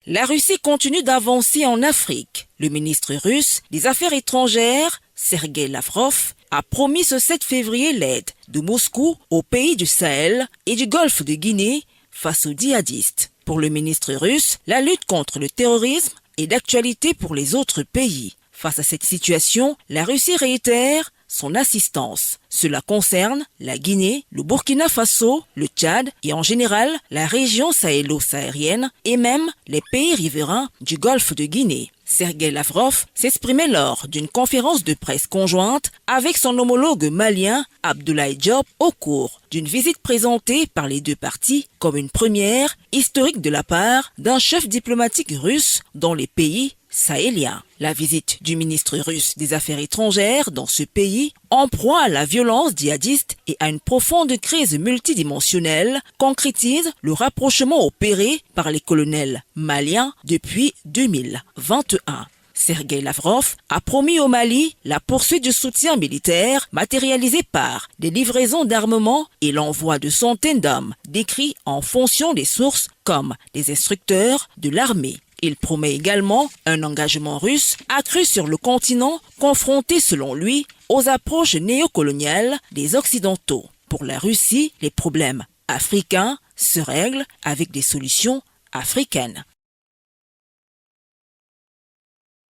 La Russie continue d'avancer en Afrique. Le ministre russe des Affaires étrangères, Sergueï Lavrov, a promis ce 7 février l'aide de Moscou aux pays du Sahel et du Golfe de Guinée face aux djihadistes. Pour le ministre russe, la lutte contre le terrorisme est d'actualité pour les autres pays. Face à cette situation, la Russie réitère son assistance. Cela concerne la Guinée, le Burkina Faso, le Tchad et en général la région sahélo-saharienne et même les pays riverains du Golfe de Guinée. Sergueï Lavrov s'exprimait lors d'une conférence de presse conjointe avec son homologue malien Abdoulaye Diop au cours d'une visite présentée par les deux parties comme une première historique de la part d'un chef diplomatique russe dans les pays sahéliens. La visite du ministre russe des Affaires étrangères dans ce pays, en proie à la violence djihadiste et à une profonde crise multidimensionnelle, concrétise le rapprochement opéré par les colonels maliens depuis 2021. Sergueï Lavrov a promis au Mali la poursuite du soutien militaire matérialisé par des livraisons d'armement et l'envoi de centaines d'hommes décrits en fonction des sources comme des instructeurs de l'armée. Il promet également un engagement russe accru sur le continent, confronté selon lui aux approches néocoloniales des Occidentaux. Pour la Russie, les problèmes africains se règlent avec des solutions africaines.